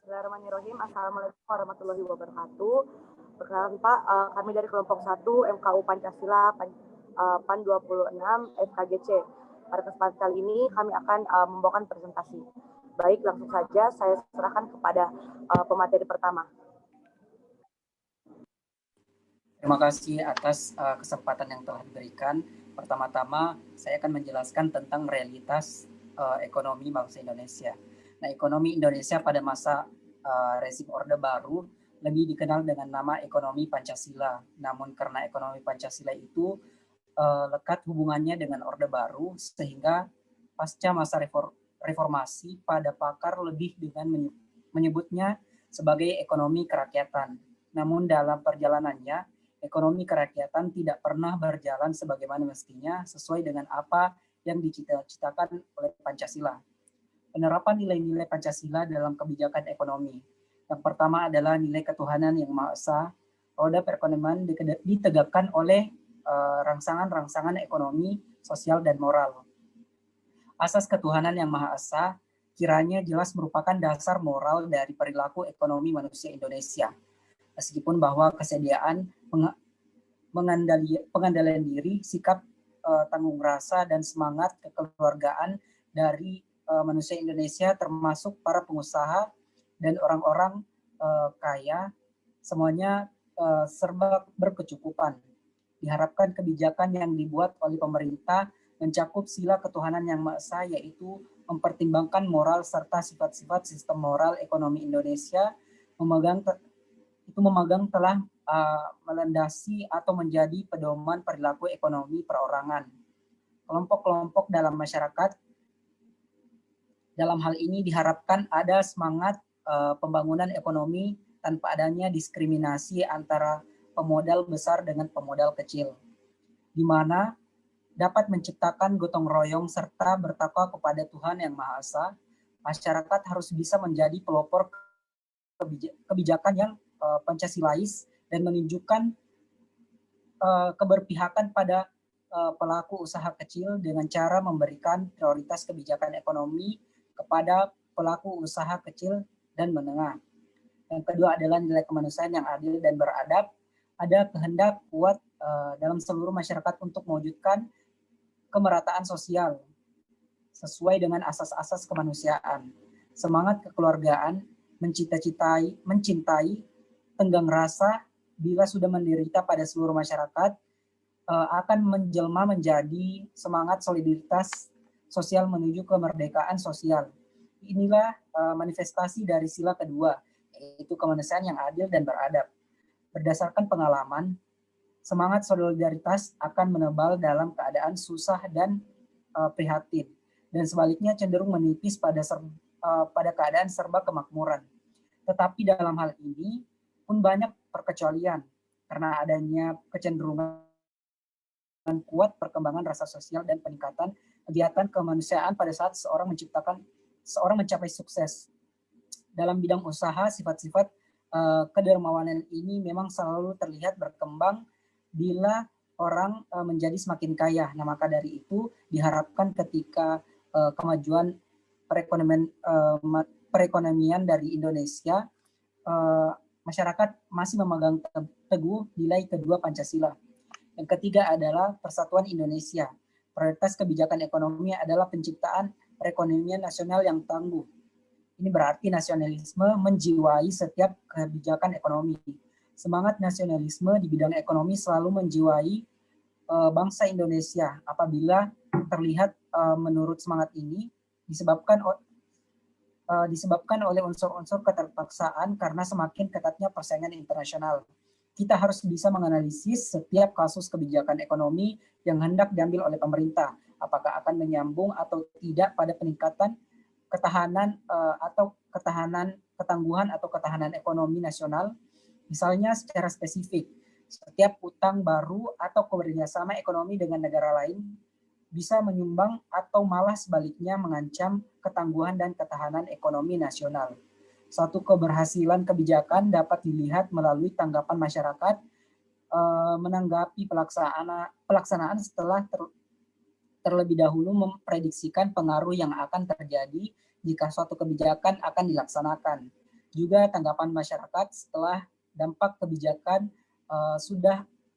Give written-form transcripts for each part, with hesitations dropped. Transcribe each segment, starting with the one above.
Bismillahirrahmanirrahim. Assalamualaikum warahmatullahi wabarakatuh. Perkenalkan Pak, kami dari kelompok 1 MKU Pancasila PAN 26 FKGC. Pada kesempatan kali ini kami akan membawakan presentasi. Baik, langsung saja saya serahkan kepada pemateri pertama. Terima kasih atas kesempatan yang telah diberikan. Pertama-tama, saya akan menjelaskan tentang realitas ekonomi bangsa Indonesia. Nah, ekonomi Indonesia pada masa rezim Orde Baru lebih dikenal dengan nama ekonomi Pancasila. Namun karena ekonomi Pancasila itu lekat hubungannya dengan Orde Baru, sehingga pasca masa reformasi pada pakar lebih dengan menyebutnya sebagai ekonomi kerakyatan. Namun dalam perjalanannya, ekonomi kerakyatan tidak pernah berjalan sebagaimana mestinya sesuai dengan apa yang dicita-citakan oleh Pancasila. Penerapan nilai-nilai Pancasila dalam kebijakan ekonomi. Yang pertama adalah nilai ketuhanan yang Maha Esa. Roda perekonomian ditegakkan oleh rangsangan-rangsangan ekonomi, sosial, dan moral. Asas ketuhanan yang Maha Esa kiranya jelas merupakan dasar moral dari perilaku ekonomi manusia Indonesia. Meskipun bahwa kesediaan pengandalian diri, sikap tanggung rasa, dan semangat kekeluargaan dari manusia Indonesia termasuk para pengusaha dan orang-orang kaya, semuanya serba berkecukupan. Diharapkan kebijakan yang dibuat oleh pemerintah mencakup sila ketuhanan yang Maha Esa, yaitu mempertimbangkan moral serta sifat-sifat sistem moral ekonomi Indonesia, memegang telah melandasi atau menjadi pedoman perilaku ekonomi perorangan. Kelompok-kelompok dalam masyarakat dalam hal ini diharapkan ada semangat pembangunan ekonomi tanpa adanya diskriminasi antara pemodal besar dengan pemodal kecil, di mana dapat menciptakan gotong royong serta bertakwa kepada Tuhan Yang Maha Esa. Masyarakat harus bisa menjadi pelopor kebijakan yang Pancasilais dan menunjukkan keberpihakan pada pelaku usaha kecil dengan cara memberikan prioritas kebijakan ekonomi kepada pelaku usaha kecil dan menengah. Yang kedua adalah nilai kemanusiaan yang adil dan beradab. Ada kehendak kuat dalam seluruh masyarakat untuk mewujudkan kemerataan sosial sesuai dengan asas-asas kemanusiaan. Semangat kekeluargaan, mencintai, tenggang rasa bila sudah menderita pada seluruh masyarakat akan menjelma menjadi semangat solidaritas sosial menuju kemerdekaan sosial. Inilah manifestasi dari sila kedua, yaitu kemanusiaan yang adil dan beradab. Berdasarkan pengalaman, semangat solidaritas akan menebal dalam keadaan susah dan prihatin, dan sebaliknya cenderung menipis pada keadaan serba kemakmuran. Tetapi dalam hal ini pun banyak perkecualian, karena adanya kecenderungan kuat perkembangan rasa sosial dan peningkatan kegiatan kemanusiaan pada saat seorang mencapai sukses. Dalam bidang usaha, sifat-sifat kedermawanan ini memang selalu terlihat berkembang bila orang menjadi semakin kaya. Nah, maka dari itu diharapkan ketika kemajuan perekonomian dari Indonesia, masyarakat masih memegang teguh nilai kedua Pancasila. Yang ketiga adalah persatuan Indonesia. Prioritas kebijakan ekonomi adalah penciptaan perekonomian nasional yang tangguh. Ini berarti nasionalisme menjiwai setiap kebijakan ekonomi. Semangat nasionalisme di bidang ekonomi selalu menjiwai bangsa Indonesia. Apabila terlihat menurut semangat ini disebabkan oleh unsur-unsur keterpaksaan karena semakin ketatnya persaingan internasional. Kita harus bisa menganalisis setiap kasus kebijakan ekonomi yang hendak diambil oleh pemerintah, apakah akan menyambung atau tidak pada peningkatan ketangguhan atau ketahanan ekonomi nasional. Misalnya secara spesifik, setiap utang baru atau kerjasama ekonomi dengan negara lain bisa menyumbang atau malah sebaliknya mengancam ketangguhan dan ketahanan ekonomi nasional. Satu keberhasilan kebijakan dapat dilihat melalui tanggapan masyarakat menanggapi pelaksanaan setelah terlebih dahulu memprediksikan pengaruh yang akan terjadi jika suatu kebijakan akan dilaksanakan. juga tanggapan masyarakat setelah dampak kebijakan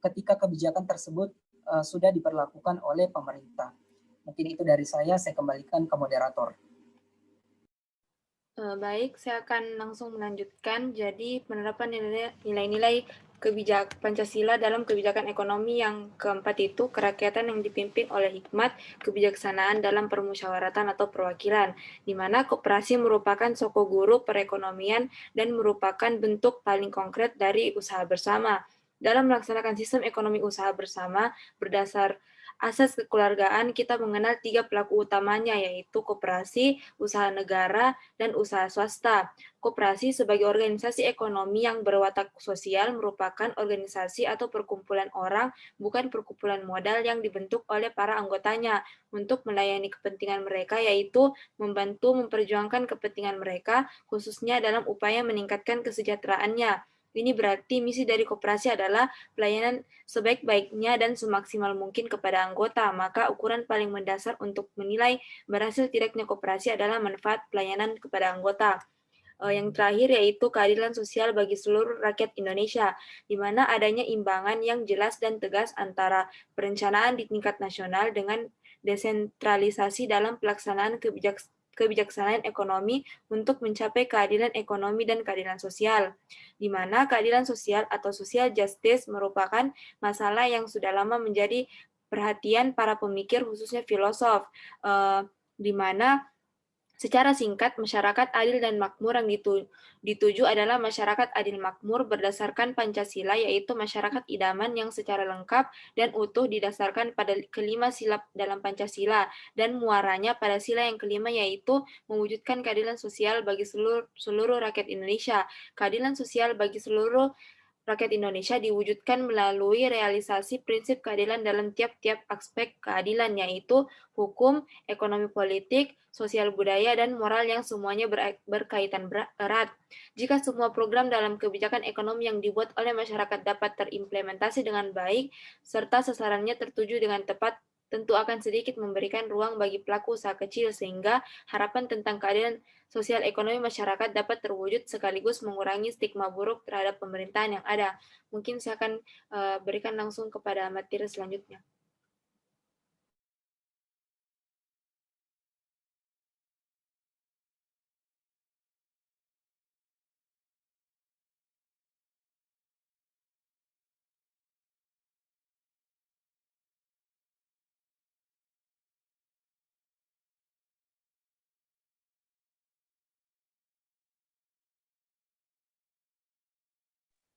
ketika kebijakan tersebut sudah diberlakukan oleh pemerintah. Mungkin itu dari saya kembalikan ke moderator. Baik, saya akan langsung melanjutkan. Jadi, penerapan nilai-nilai kebijakan Pancasila dalam kebijakan ekonomi yang keempat itu kerakyatan yang dipimpin oleh hikmat, kebijaksanaan dalam permusyawaratan atau perwakilan, di mana koperasi merupakan sokoguru perekonomian dan merupakan bentuk paling konkret dari usaha bersama. Dalam melaksanakan sistem ekonomi usaha bersama berdasar asas kekeluargaan, kita mengenal 3 pelaku utamanya, yaitu koperasi, usaha negara, dan usaha swasta. Koperasi sebagai organisasi ekonomi yang berwatak sosial merupakan organisasi atau perkumpulan orang, bukan perkumpulan modal yang dibentuk oleh para anggotanya untuk melayani kepentingan mereka, yaitu membantu memperjuangkan kepentingan mereka, khususnya dalam upaya meningkatkan kesejahteraannya. Ini berarti misi dari koperasi adalah pelayanan sebaik-baiknya dan semaksimal mungkin kepada anggota, maka ukuran paling mendasar untuk menilai berhasil tidaknya koperasi adalah manfaat pelayanan kepada anggota. Yang terakhir yaitu keadilan sosial bagi seluruh rakyat Indonesia, di mana adanya imbangan yang jelas dan tegas antara perencanaan di tingkat nasional dengan desentralisasi dalam pelaksanaan kebijaksanaan ekonomi untuk mencapai keadilan ekonomi dan keadilan sosial, di mana keadilan sosial atau social justice merupakan masalah yang sudah lama menjadi perhatian para pemikir khususnya filosof, di mana secara singkat, masyarakat adil dan makmur yang dituju adalah masyarakat adil makmur berdasarkan Pancasila, yaitu masyarakat idaman yang secara lengkap dan utuh didasarkan pada kelima sila dalam Pancasila, dan muaranya pada sila yang kelima, yaitu mewujudkan keadilan sosial bagi seluruh rakyat Indonesia. Keadilan sosial bagi seluruh rakyat Indonesia diwujudkan melalui realisasi prinsip keadilan dalam tiap-tiap aspek keadilan, yaitu hukum, ekonomi politik, sosial budaya, dan moral yang semuanya berkaitan erat. Jika semua program dalam kebijakan ekonomi yang dibuat oleh masyarakat dapat terimplementasi dengan baik, serta sasarannya tertuju dengan tepat, tentu akan sedikit memberikan ruang bagi pelaku usaha kecil, sehingga harapan tentang keadilan sosial ekonomi masyarakat dapat terwujud sekaligus mengurangi stigma buruk terhadap pemerintahan yang ada. Mungkin saya akan berikan langsung kepada materi selanjutnya.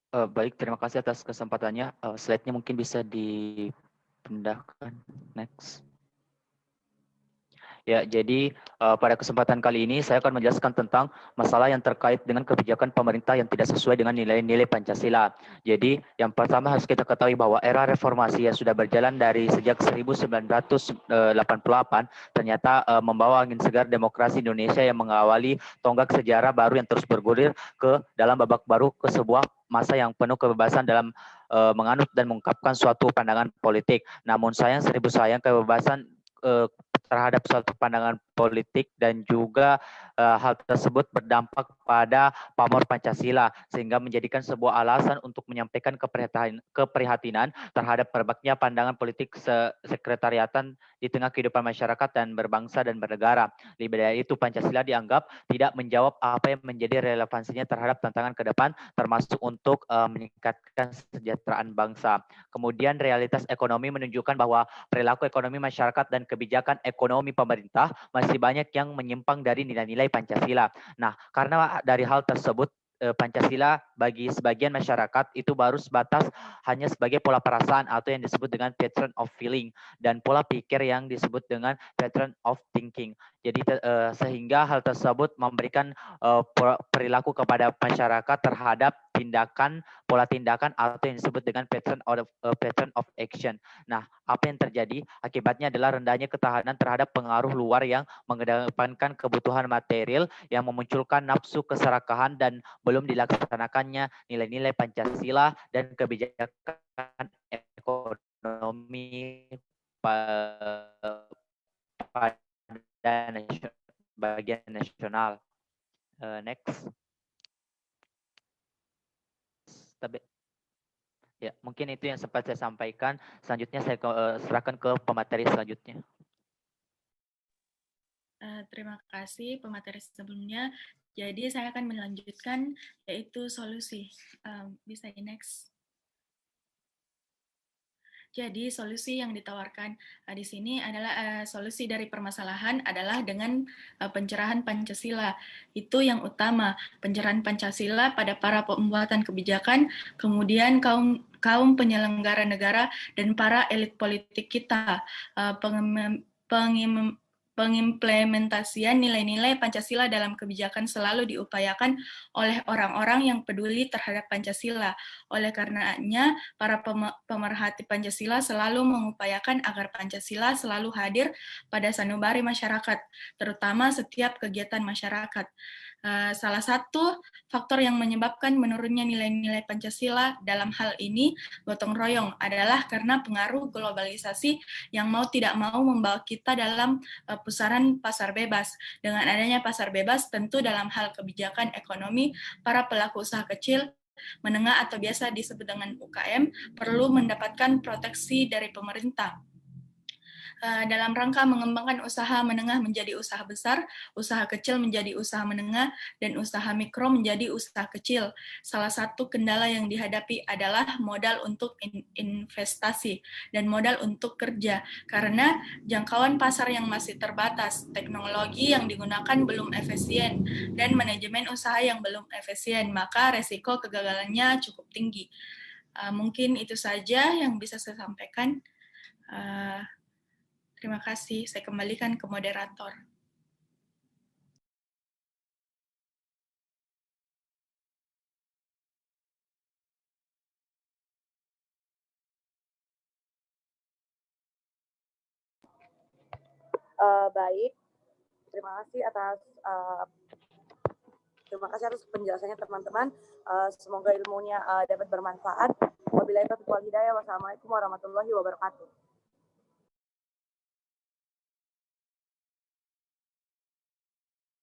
Baik, terima kasih atas kesempatannya. Slide-nya mungkin bisa dipindahkan. Next. Ya, jadi pada kesempatan kali ini saya akan menjelaskan tentang masalah yang terkait dengan kebijakan pemerintah yang tidak sesuai dengan nilai-nilai Pancasila. Jadi yang pertama harus kita ketahui bahwa era reformasi yang sudah berjalan dari sejak 1988 ternyata membawa angin segar demokrasi Indonesia yang mengawali tonggak sejarah baru yang terus bergulir ke dalam babak baru ke sebuah masa yang penuh kebebasan dalam menganut dan mengungkapkan suatu pandangan politik. Namun sayang seribu sayang kebebasan terhadap suatu pandangan politik dan juga hal tersebut berdampak pada pamor Pancasila sehingga menjadikan sebuah alasan untuk menyampaikan keprihatinan terhadap perbaknya pandangan politik sekretariatan di tengah kehidupan masyarakat dan berbangsa dan bernegara. Lebih dari itu, Pancasila dianggap tidak menjawab apa yang menjadi relevansinya terhadap tantangan ke depan, termasuk untuk meningkatkan kesejahteraan bangsa. Kemudian realitas ekonomi menunjukkan bahwa perilaku ekonomi masyarakat dan kebijakan ekonomi pemerintah masih banyak yang menyimpang dari nilai-nilai Pancasila. Nah, karena dari hal tersebut, Pancasila bagi sebagian masyarakat itu baru sebatas hanya sebagai pola perasaan atau yang disebut dengan pattern of feeling, dan pola pikir yang disebut dengan pattern of thinking. Jadi sehingga hal tersebut memberikan perilaku kepada masyarakat terhadap pola tindakan atau yang disebut dengan pattern of action. Nah, apa yang terjadi? Akibatnya adalah rendahnya ketahanan terhadap pengaruh luar yang mengedepankan kebutuhan material yang memunculkan nafsu keserakahan dan belum dilaksanakannya nilai-nilai Pancasila dan kebijakan ekonomi pada bagian nasional. Next. Ya, mungkin itu yang sempat saya sampaikan. Selanjutnya saya serahkan ke pemateri selanjutnya. Terima kasih pemateri sebelumnya. Jadi saya akan melanjutkan yaitu solusi. Bisa next. Jadi solusi yang ditawarkan di sini adalah solusi dari permasalahan adalah dengan pencerahan Pancasila. Itu yang utama, pencerahan Pancasila pada para pembuatan kebijakan, kemudian kaum penyelenggara negara dan para elit politik kita. Pengimplementasian nilai-nilai Pancasila dalam kebijakan selalu diupayakan oleh orang-orang yang peduli terhadap Pancasila. Oleh karenanya, para pemerhati Pancasila selalu mengupayakan agar Pancasila selalu hadir pada sanubari masyarakat, terutama setiap kegiatan masyarakat. Salah satu faktor yang menyebabkan menurunnya nilai-nilai Pancasila dalam hal ini gotong royong adalah karena pengaruh globalisasi yang mau tidak mau membawa kita dalam pusaran pasar bebas. Dengan adanya pasar bebas, tentu dalam hal kebijakan ekonomi, para pelaku usaha kecil, menengah atau biasa disebut dengan UKM perlu mendapatkan proteksi dari pemerintah. Dalam rangka mengembangkan usaha menengah menjadi usaha besar, usaha kecil menjadi usaha menengah, dan usaha mikro menjadi usaha kecil. Salah satu kendala yang dihadapi adalah modal untuk investasi dan modal untuk kerja, karena jangkauan pasar yang masih terbatas, teknologi yang digunakan belum efisien, dan manajemen usaha yang belum efisien, maka resiko kegagalannya cukup tinggi. Mungkin itu saja yang bisa saya sampaikan. Terima kasih, saya kembalikan ke moderator. Baik, terima kasih atas penjelasannya teman-teman. Semoga ilmunya dapat bermanfaat. Wabillahi taufiq wal hidayah. Wassalamualaikum warahmatullahi wabarakatuh.